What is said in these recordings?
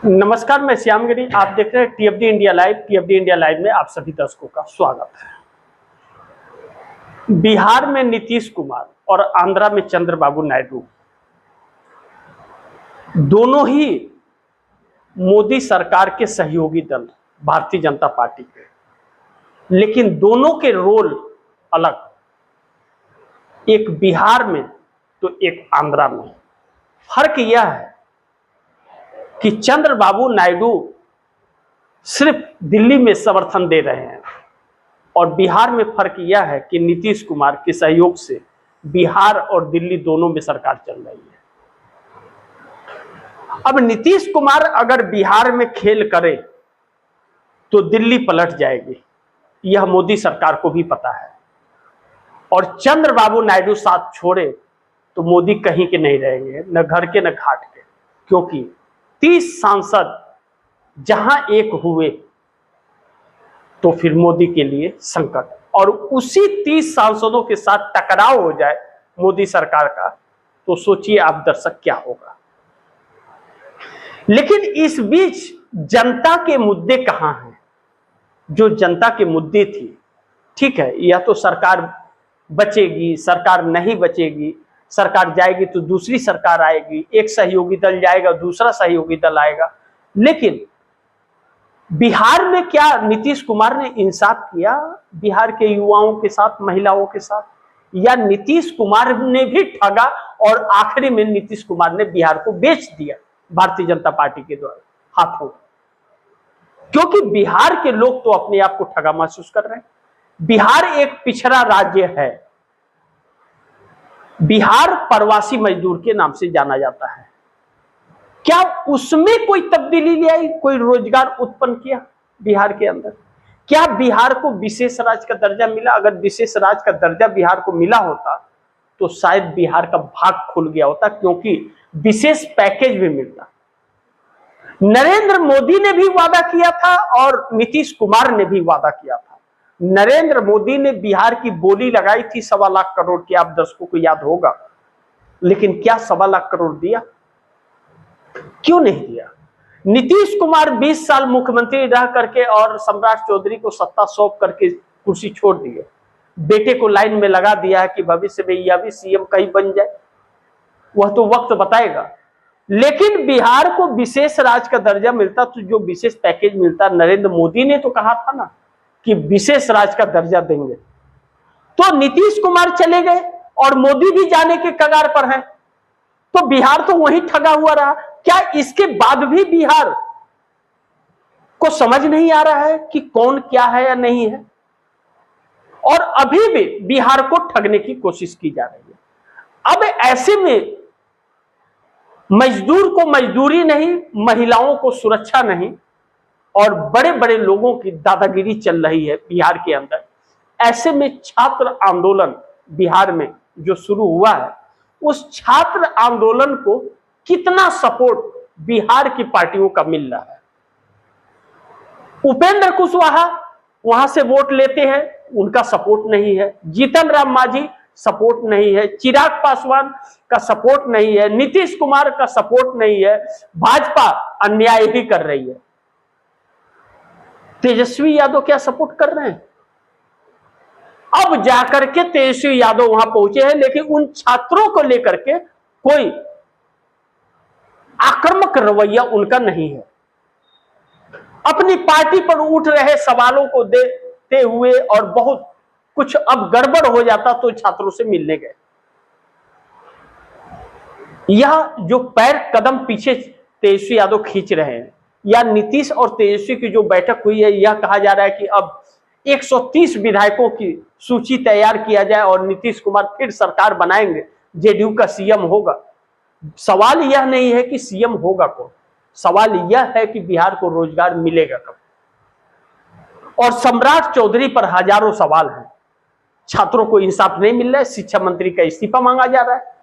नमस्कार, मैं श्यामगिरी। आप देख रहे हैं टीएफडी इंडिया लाइव। टीएफडी इंडिया लाइव में आप सभी दर्शकों का स्वागत है। बिहार में नीतीश कुमार और आंध्रा में चंद्रबाबू नायडू दोनों ही मोदी सरकार के सहयोगी दल भारतीय जनता पार्टी के, लेकिन दोनों के रोल अलग, एक बिहार में तो एक आंध्रा में। फर्क यह है कि चंद्रबाबू नायडू सिर्फ दिल्ली में समर्थन दे रहे हैं और बिहार में फर्क यह है कि नीतीश कुमार के सहयोग से बिहार और दिल्ली दोनों में सरकार चल रही है। अब नीतीश कुमार अगर बिहार में खेल करे तो दिल्ली पलट जाएगी, यह मोदी सरकार को भी पता है। और चंद्रबाबू नायडू साथ छोड़े तो मोदी कहीं के नहीं रहेंगे, न घर के न घाट के, क्योंकि 30 सांसद जहां एक हुए तो फिर मोदी के लिए संकट, और उसी 30 सांसदों के साथ टकराव हो जाए मोदी सरकार का, तो सोचिए आप दर्शक क्या होगा। लेकिन इस बीच जनता के मुद्दे कहां हैं? जो जनता के मुद्दे थी, ठीक है, यह तो सरकार बचेगी, सरकार नहीं बचेगी, सरकार जाएगी तो दूसरी सरकार आएगी, एक सहयोगी दल जाएगा, दूसरा सहयोगी दल आएगा। लेकिन बिहार में क्या नीतीश कुमार ने इंसाफ किया बिहार के युवाओं के साथ, महिलाओं के साथ, या नीतीश कुमार ने भी ठगा और आखिरी में नीतीश कुमार ने बिहार को बेच दिया भारतीय जनता पार्टी के द्वारा हाथों? क्योंकि बिहार के लोग तो अपने आप को ठगा महसूस कर रहे हैं। बिहार एक पिछड़ा राज्य है। बिहार प्रवासी मजदूर के नाम से जाना जाता है। क्या उसमें कोई तब्दीली ले आई, कोई रोजगार उत्पन्न किया बिहार के अंदर? क्या बिहार को विशेष राज्य का दर्जा मिला? अगर विशेष राज्य का दर्जा बिहार को मिला होता तो शायद बिहार का भाग खुल गया होता, क्योंकि विशेष पैकेज भी मिलता। नरेंद्र मोदी ने भी वादा किया था और नीतीश कुमार ने भी वादा किया था। नरेंद्र मोदी ने बिहार की बोली लगाई थी 1.25 लाख करोड़ की, आप दर्शकों को याद होगा। लेकिन क्या 1.25 लाख करोड़ दिया? क्यों नहीं दिया? नीतीश कुमार 20 साल मुख्यमंत्री रह करके और सम्राट चौधरी को सत्ता सौंप करके कुर्सी छोड़ दिए। बेटे को लाइन में लगा दिया है कि भविष्य में यह भी सीएम कहीं बन जाए, वह तो वक्त बताएगा। लेकिन बिहार को विशेष राज्य का दर्जा मिलता तो जो विशेष पैकेज मिलता, नरेंद्र मोदी ने तो कहा था ना कि विशेष राज्य का दर्जा देंगे, तो नीतीश कुमार चले गए और मोदी भी जाने के कगार पर है, तो बिहार तो वहीं ठगा हुआ रहा। क्या इसके बाद भी बिहार को समझ नहीं आ रहा है कि कौन क्या है या नहीं है? और अभी भी बिहार को ठगने की कोशिश की जा रही है। अब ऐसे में मजदूर को मजदूरी नहीं, महिलाओं को सुरक्षा नहीं, और बड़े बड़े लोगों की दादागिरी चल रही है बिहार के अंदर। ऐसे में छात्र आंदोलन बिहार में जो शुरू हुआ है, उस छात्र आंदोलन को कितना सपोर्ट बिहार की पार्टियों का मिल रहा है? उपेंद्र कुशवाहा वहां से वोट लेते हैं, उनका सपोर्ट नहीं है। जीतन राम मांझी सपोर्ट नहीं है। चिराग पासवान का सपोर्ट नहीं है। नीतीश कुमार का सपोर्ट नहीं है। भाजपा अन्याय ही कर रही है। तेजस्वी यादव क्या सपोर्ट कर रहे हैं? अब जाकर के तेजस्वी यादव वहां पहुंचे हैं, लेकिन उन छात्रों को लेकर के कोई आक्रामक रवैया उनका नहीं है। अपनी पार्टी पर उठ रहे सवालों को देते हुए, और बहुत कुछ अब गड़बड़ हो जाता तो छात्रों से मिलने गए। यह जो पैर कदम पीछे तेजस्वी यादव खींच रहे हैं, या नीतीश और तेजस्वी की जो बैठक हुई है, यह कहा जा रहा है कि अब 130 विधायकों की सूची तैयार किया जाए और नीतीश कुमार फिर सरकार बनाएंगे, जेडीयू का सीएम होगा। सवाल यह नहीं है कि सीएम होगा कौन, सवाल यह है कि बिहार को रोजगार मिलेगा कब। और सम्राट चौधरी पर हजारों सवाल हैं। छात्रों को इंसाफ नहीं मिल रहा है, शिक्षा मंत्री का इस्तीफा मांगा जा रहा है।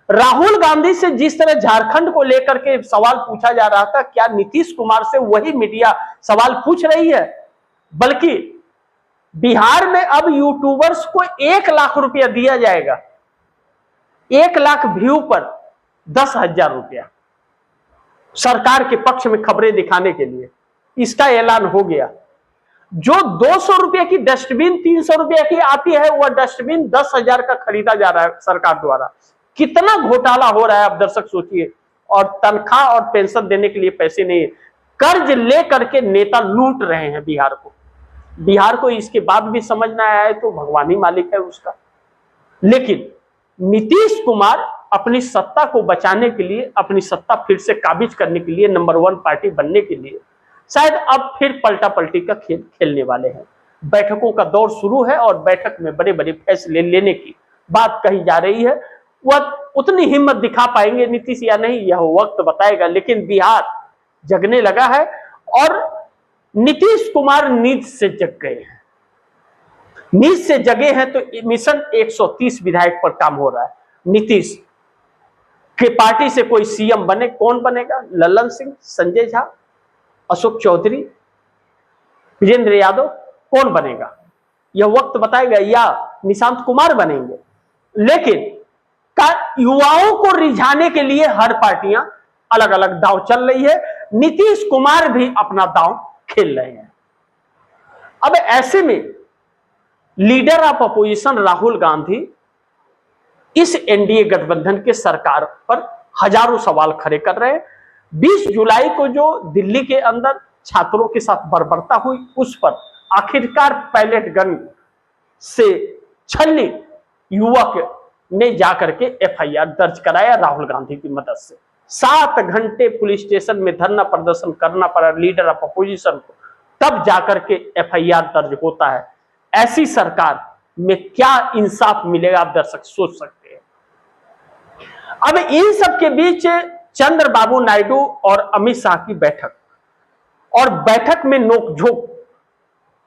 राहुल गांधी से जिस तरह झारखंड को लेकर के सवाल पूछा जा रहा था, क्या नीतीश कुमार से वही मीडिया सवाल पूछ रही है? बल्कि बिहार में अब यूट्यूबर्स को 1 लाख रुपया दिया जाएगा, 1 लाख व्यू पर 10,000 रुपया। सरकार के पक्ष में खबरें दिखाने के लिए। इसका ऐलान हो गया। जो 200 रुपए की डस्टबिन 300 रुपए की आती है, वह डस्टबिन 10,000 का खरीदा जा रहा है सरकार द्वारा। कितना घोटाला हो रहा है आप दर्शक सोचिए। और तनख्वाह और पेंशन देने के लिए पैसे नहीं है, कर्ज लेकर के नेता लूट रहे हैं बिहार को। बिहार को इसके बाद भी समझ ना आया है तो भगवान ही मालिक है उसका। लेकिन नीतीश कुमार अपनी सत्ता को बचाने के लिए, अपनी सत्ता फिर से काबिज करने के लिए, नंबर 1 पार्टी बनने के लिए शायद अब फिर पलटा पलटी का खेल खेलने वाले हैं। बैठकों का दौर शुरू है और बैठक में बड़े बड़े फैसले लेने की बात कही जा रही है। वह उतनी हिम्मत दिखा पाएंगे नीतीश या नहीं, यह वक्त बताएगा। लेकिन बिहार जगने लगा है और नीतीश कुमार नींद से जग गए हैं। नींद से जगे हैं तो मिशन 130 विधायक पर काम हो रहा है। नीतीश के पार्टी से कोई सीएम बने, कौन बनेगा? लल्लन सिंह, संजय झा, अशोक चौधरी, वीरेंद्र यादव, कौन बनेगा यह वक्त बताएगा, या निशांत कुमार बनेंगे। लेकिन युवाओं को रिझाने के लिए हर पार्टियां अलग अलग दांव चल रही है। नीतीश कुमार भी अपना दांव खेल रहे हैं। अब ऐसे में leader of opposition Rahul Gandhi इस एनडीए गठबंधन के सरकार पर हजारों सवाल खड़े कर रहे हैं। 20 जुलाई को जो दिल्ली के अंदर छात्रों के साथ बर्बरता हुई, उस पर आखिरकार पैलेट गन से छलनी युवक ने जाकर के एफआईआर दर्ज कराया राहुल गांधी की मदद से। 7 घंटे पुलिस स्टेशन में धरना प्रदर्शन करना पड़ा लीडर ऑफ अपोजिशन को, तब जाकर के एफआईआर दर्ज होता है। ऐसी सरकार में क्या इंसाफ मिलेगा आप दर्शक सोच सकते हैं। अब इन सब के बीच चंद्रबाबू नायडू और अमित शाह की बैठक, और बैठक में नोकझोंक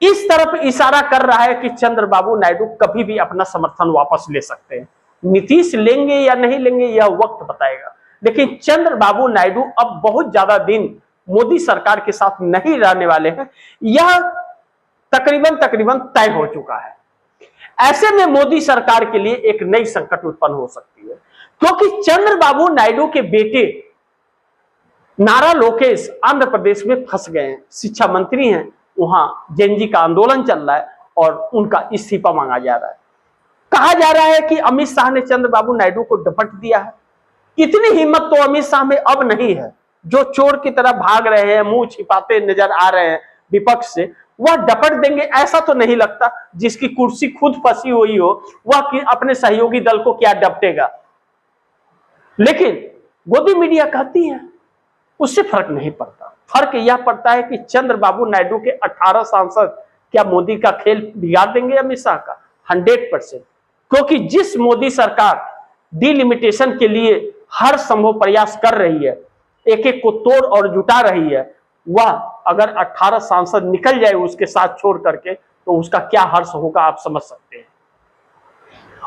इस तरफ इशारा कर रहा है कि चंद्रबाबू नायडू कभी भी अपना समर्थन वापस ले सकते हैं। नीतीश लेंगे या नहीं लेंगे यह वक्त बताएगा। लेकिन चंद्रबाबू नायडू अब बहुत ज्यादा दिन मोदी सरकार के साथ नहीं रहने वाले हैं, यह तकरीबन तय हो चुका है। ऐसे में मोदी सरकार के लिए एक नई संकट उत्पन्न हो सकती है, क्योंकि चंद्रबाबू नायडू के बेटे नारा लोकेश आंध्र प्रदेश में फंस गए हैं, शिक्षा मंत्री हैं, वहां जेएनजी का आंदोलन चल रहा है और उनका इस्तीफा मांगा जा रहा है। कहा जा रहा है कि अमित शाह ने चंद्रबाबू नायडू को डपट दिया है। इतनी हिम्मत तो अमित शाह में अब नहीं है। जो चोर की तरह भाग रहे हैं, मुंह छिपाते नजर आ रहे हैं विपक्ष से, वह डपट देंगे ऐसा तो नहीं लगता। जिसकी कुर्सी खुद फंसी हुई हो वह अपने सहयोगी दल को क्या डपटेगा। लेकिन गोदी मीडिया कहती है उससे फर्क नहीं पड़ता। फर्क यह पड़ता है कि चंद्रबाबू नायडू के 18 सांसद क्या मोदी का खेल बिगाड़ देंगे अमित शाह का? 100%। क्योंकि जिस मोदी सरकार डिलिमिटेशन के लिए हर संभव प्रयास कर रही है, एक एक को तोड़ और जुटा रही है, वह अगर 18 सांसद निकल जाए उसके साथ छोड़ करके, तो उसका क्या हर्ष होगा आप समझ सकते हैं।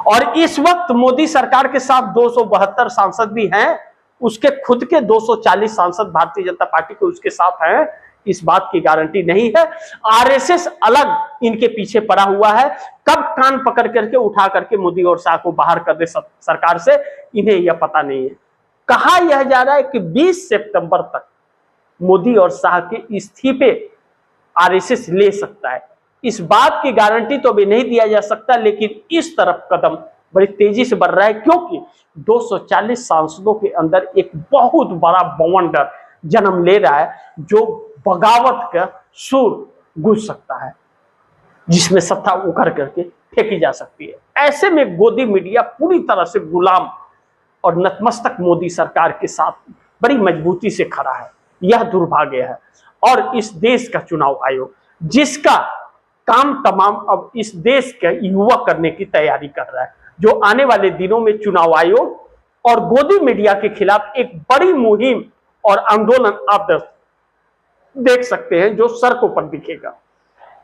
और इस वक्त मोदी सरकार के साथ 272 सांसद भी हैं, उसके खुद के 240 सांसद भारतीय जनता पार्टी के उसके साथ हैं, इस बात की गारंटी नहीं है। आरएसएस अलग इनके पीछे पड़ा हुआ है, कब कान पकड़ करके उठा करके मोदी और शाह को बाहर कर दे सरकार से, इन्हें यह पता नहीं है। कहा यह जा रहा है कि 20 सितंबर तक मोदी और शाह के इस्तीफे आरएसएस ले सकता है। इस बात की गारंटी तो अभी नहीं दिया जा सकता, लेकिन इस तरफ कदम बड़ी तेजी से बढ़ रहा है, क्योंकि 240 सांसदों के अंदर एक बहुत बड़ा बवंडर जन्म ले रहा है, जो बगावत का सुर गूंज सकता है, जिसमें सत्ता उखड़ करके फेंकी जा सकती है। ऐसे में गोदी मीडिया पूरी तरह से गुलाम और नतमस्तक मोदी सरकार के साथ बड़ी मजबूती से खड़ा है। यह दुर्भाग्य है। और इस देश का चुनाव आयोग, जिसका काम तमाम अब इस देश के युवा करने की तैयारी कर रहा है, जो आने वाले दिनों में चुनाव आयोग और गोदी मीडिया के खिलाफ एक बड़ी मुहिम और आंदोलन आप देख सकते हैं, जो सड़कों पर दिखेगा।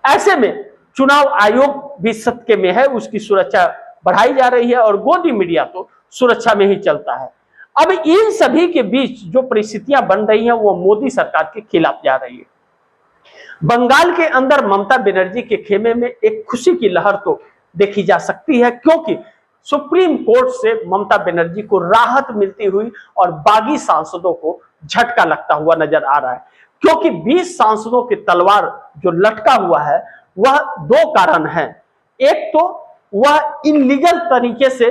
ऐसे में चुनाव आयोग भी सत्य में है, उसकी सुरक्षा बढ़ाई जा रही है, और गोदी मीडिया तो सुरक्षा में ही चलता है। अब इन सभी के बीच जो परिस्थितियां बन रही हैं, वो मोदी सरकार के खिलाफ जा रही है। बंगाल के अंदर ममता बनर्जी के खेमे में एक खुशी की लहर तो देखी जा सकती है, क्योंकि सुप्रीम कोर्ट से ममता बनर्जी को राहत मिलती हुई और बागी सांसदों को झटका लगता हुआ नजर आ रहा है, क्योंकि 20 सांसदों की तलवार जो लटका हुआ है वह दो कारण है। एक तो वह इलीगल तरीके से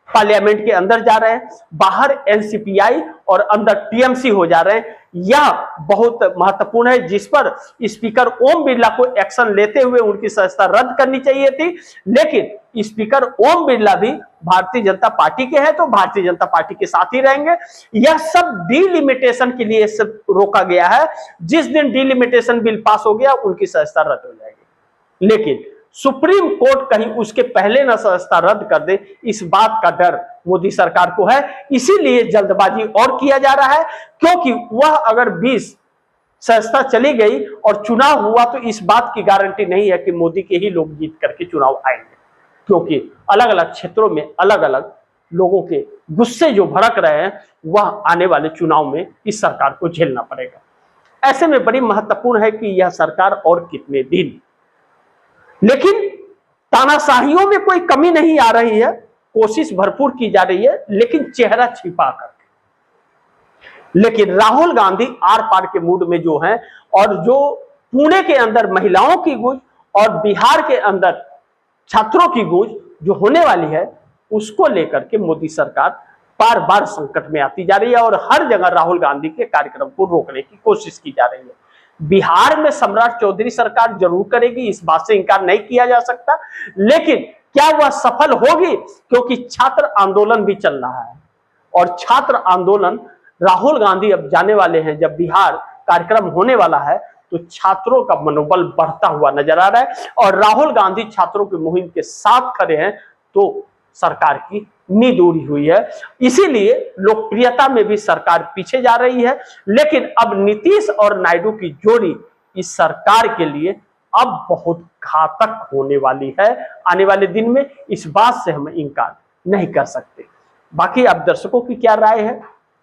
पार्लियामेंट के अंदर जा रहे हैं, बाहर एनसीपीआई और अंदर टीएमसी हो जा रहे हैं। यह बहुत महत्वपूर्ण है, जिस पर स्पीकर ओम बिरला को एक्शन लेते हुए उनकी सदस्यता रद्द करनी चाहिए थी। लेकिन स्पीकर ओम बिरला भी भारतीय जनता पार्टी के हैं, तो भारतीय जनता पार्टी के साथ ही रहेंगे। यह सब डिलिमिटेशन के लिए सब रोका गया है। जिस दिन डिलिमिटेशन बिल पास हो गया उनकी सदस्यता रद्द हो जाएगी। लेकिन सुप्रीम कोर्ट कहीं उसके पहले न सदस्यता रद्द कर दे, इस बात का डर मोदी सरकार को है। इसीलिए जल्दबाजी और किया जा रहा है, क्योंकि वह अगर 20 सदस्यता चली गई और चुनाव हुआ तो इस बात की गारंटी नहीं है कि मोदी के ही लोग जीत करके चुनाव आएंगे, क्योंकि अलग अलग क्षेत्रों में अलग अलग लोगों के गुस्से जो भड़क रहे हैं वह आने वाले चुनाव में इस सरकार को झेलना पड़ेगा। ऐसे में बड़ी महत्वपूर्ण है कि यह सरकार और कितने दिन, लेकिन तानाशाहियों में कोई कमी नहीं आ रही है, कोशिश भरपूर की जा रही है, लेकिन चेहरा छिपा करके। लेकिन राहुल गांधी आर पार के मूड में जो है, और जो पुणे के अंदर महिलाओं की गूंज और बिहार के अंदर छात्रों की गूंज जो होने वाली है, उसको लेकर के मोदी सरकार बार बार संकट में आती जा रही है और हर जगह राहुल गांधी के कार्यक्रम को रोकने की कोशिश की जा रही है। बिहार में सम्राट चौधरी सरकार जरूर करेगी, इस बात से इनकार नहीं किया जा सकता, लेकिन क्या वह सफल होगी? क्योंकि छात्र आंदोलन भी चल रहा है और छात्र आंदोलन राहुल गांधी अब जाने वाले हैं। जब बिहार कार्यक्रम होने वाला है तो छात्रों का मनोबल बढ़ता हुआ नजर आ रहा है और राहुल गांधी छात्रों की मुहिम के साथ खड़े हैं, तो सरकार की नींद उड़ी हुई है। इसीलिए लोकप्रियता में भी सरकार पीछे जा रही है। लेकिन अब नीतीश और नायडू की जोड़ी इस सरकार के लिए अब बहुत घातक होने वाली है आने वाले दिन में। इस बात से हम इनकार नहीं कर सकते। बाकी आप दर्शकों की क्या राय है,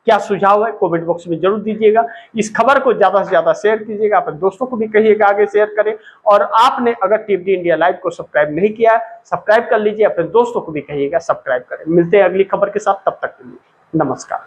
क्या सुझाव है, कमेंट बॉक्स में जरूर दीजिएगा। इस खबर को ज्यादा से ज्यादा शेयर कीजिएगा, अपने दोस्तों को भी कहिएगा आगे शेयर करें। और आपने अगर टीवी इंडिया लाइव को सब्सक्राइब नहीं किया है, सब्सक्राइब कर लीजिए, अपने दोस्तों को भी कहिएगा सब्सक्राइब करें। मिलते हैं अगली खबर के साथ, तब तक के लिए नमस्कार।